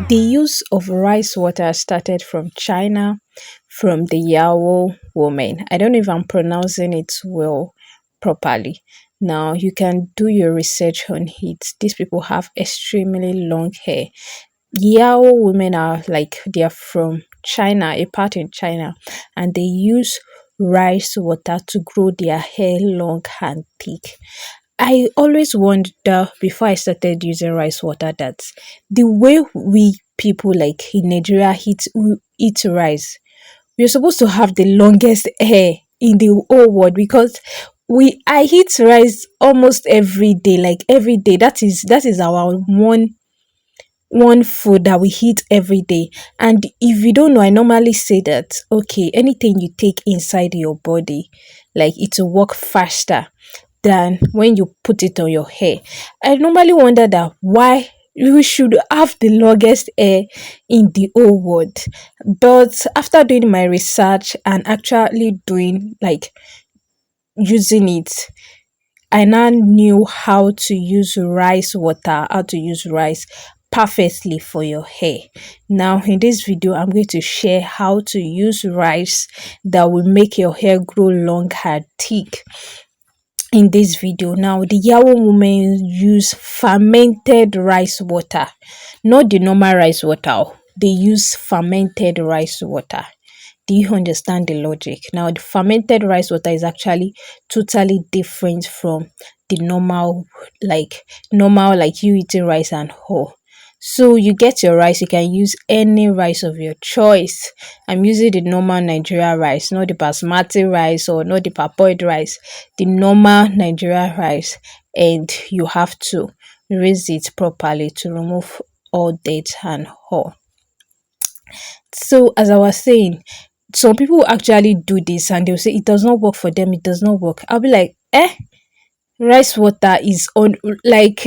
The use of rice water started from China, from the YAO woman. I don't know if I'm pronouncing it well properly. Now you can do your research on it. These people have extremely long hair. YAO women are like they are from China, a part in China, and they use rice water to grow their hair long and thick. I always wonder before I started using rice water that the way we people like in Nigeria eat rice, we're supposed to have the longest hair in the whole world because we I eat rice almost every day, like every day. That is our one food that we eat every day. And if you don't know, I normally say that okay, anything you take inside your body, like it will work faster than when you put it on your hair. I normally wonder that why you should have the longest hair in the whole world. But after doing my research and actually doing like using it, I now knew how to use rice water, how to use rice perfectly for your hair. Now, in this video, I'm going to share how to use rice that will make your hair grow long and thick in this video. Now, the Yao women use fermented rice water, not the normal rice water. They use fermented rice water. Do you understand the logic? Now, the fermented rice water is actually totally different from the normal like you eating rice and whole. So you get your rice, you can use any rice of your choice. I'm using the normal Nigeria rice, not the basmati rice or not the parboiled rice, the normal Nigeria rice, and you have to rinse it properly to remove all dirt and all. So as I was saying, some people actually do this and they'll say it does not work for them, it does not work. I'll be like, rice water is on like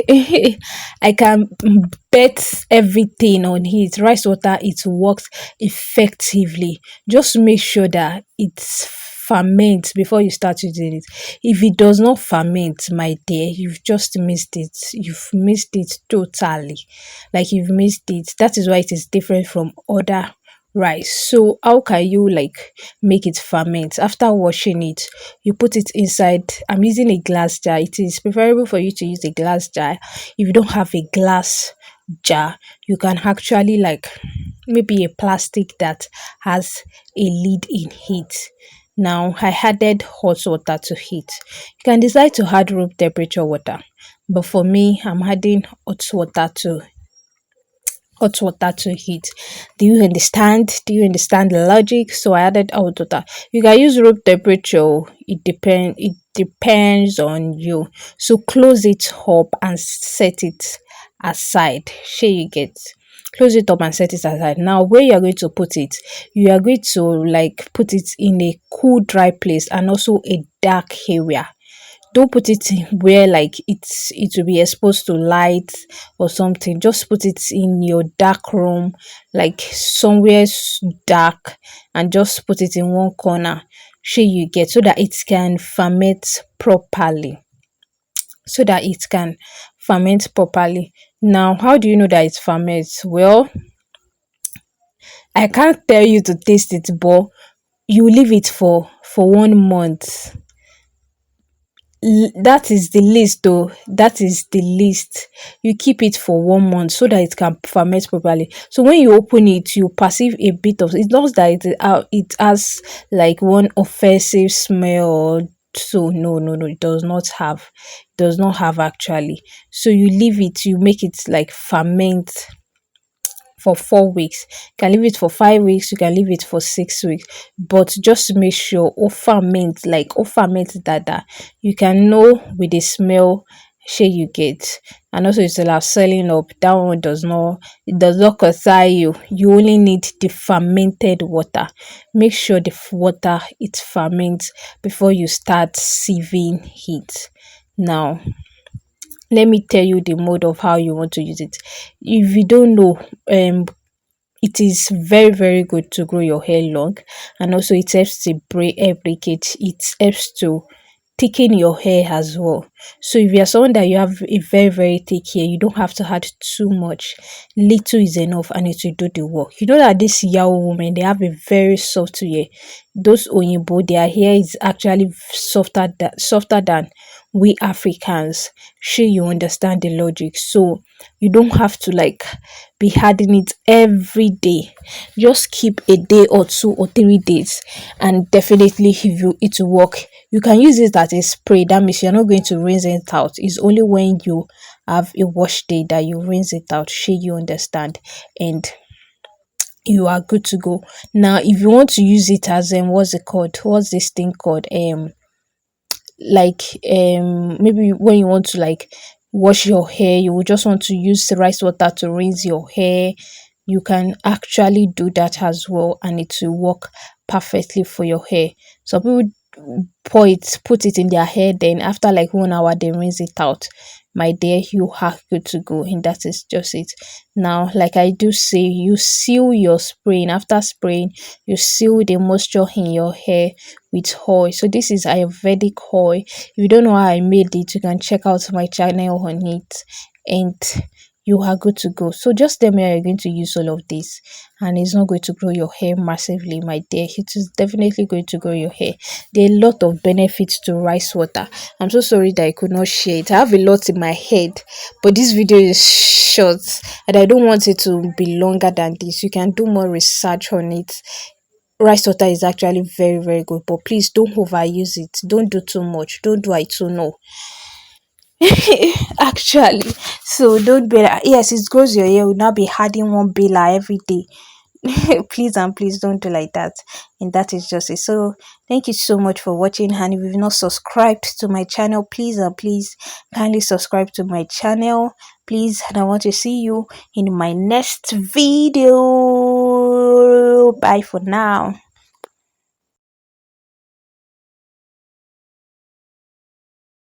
I can bet everything on it. Rice water it works effectively. Just make sure that it's ferment before you start using it. If it does not ferment, my dear, you've just missed it. You've missed it totally. Like you've missed it. That is why it is different from other rice. So how can you like make it ferment? After washing it, you put it inside. I'm using a glass jar. It is preferable for you to use a glass jar. If you don't have a glass jar, you can actually like maybe a plastic that has a lid in it. Now I added hot water to it. You can decide to add room temperature water, but for me I'm adding hot water to heat. Do you understand? Do you understand the logic? So I added hot water. You can use room temperature. It depends on you. So close it up and set it aside. Sure you get. Close it up and set it aside. Now where you are going to put it, you are going to like put it in a cool dry place and also a dark area. Don't put it in where like it will be exposed to light or something. Just put it in your dark room, like somewhere dark, and just put it in one corner. Sure you get, so that it can ferment properly. So that it can ferment properly. Now, how do you know that it ferments? Well, I can't tell you to taste it, but you leave it for 1 month. That is the least though. That is the least. You keep it for 1 month so that it can ferment properly. So when you open it, you perceive a bit of, it's not that it has like one offensive smell or so. No, no, no, it does not have actually. So you leave it, you make it like ferment for 4 weeks. You can leave it for 5 weeks, you can leave it for 6 weeks. But just make sure ferment that you can know with the smell share you get. And also it's like selling up. That one does not concern you. You only need the fermented water. Make sure the water it ferments before you start sieving it. Now let me tell you the mode of how you want to use it. If you don't know, it is very very good to grow your hair long, and also it helps to break hair breakage. It helps to thicken your hair as well. So if you're someone that you have a very very thick hair, you don't have to add too much. Little is enough and it will do the work. You know that this Yao women, they have a very soft hair. Those Oyinbo, their hair is actually softer than we Africans. Sure, you understand the logic. So you don't have to like be hardening it every day. Just keep a day or 2 or 3 days, and definitely if you it will work. You can use it as a spray. That means you're not going to rinse it out. It's only when you have a wash day that you rinse it out. Sure, you understand, and you are good to go. Now, if you want to use it as what's it called? What's this thing called? Like maybe when you want to like wash your hair, you will just want to use the rice water to rinse your hair. You can actually do that as well, and it will work perfectly for your hair. Some people put it in their hair, then after like 1 hour they rinse it out. My dear, you are good to go, and that is just it. Now, like I do say, you seal your spraying. After spraying, you seal the moisture in your hair with oil. So this is Ayurvedic oil. If you don't know how I made it, you can check out my channel on it, and you are good to go. So just tell me how you're going to use all of this, and it's not going to grow your hair massively, my dear. It is definitely going to grow your hair. There are a lot of benefits to rice water. I'm so sorry that I could not share it. I have a lot in my head, but this video is short and I don't want it to be longer than this. You can do more research on it. Rice water is actually very very good, but please don't overuse it. Don't do too much. Don't do I too know. Actually, so don't be like, yes, it grows your hair. Will not be adding one bela every day. Please and please don't do like that, and that is just it. So thank you so much for watching, and if you've not subscribed to my channel, please and please kindly subscribe to my channel, please. And I want to see you in my next video. Bye for now.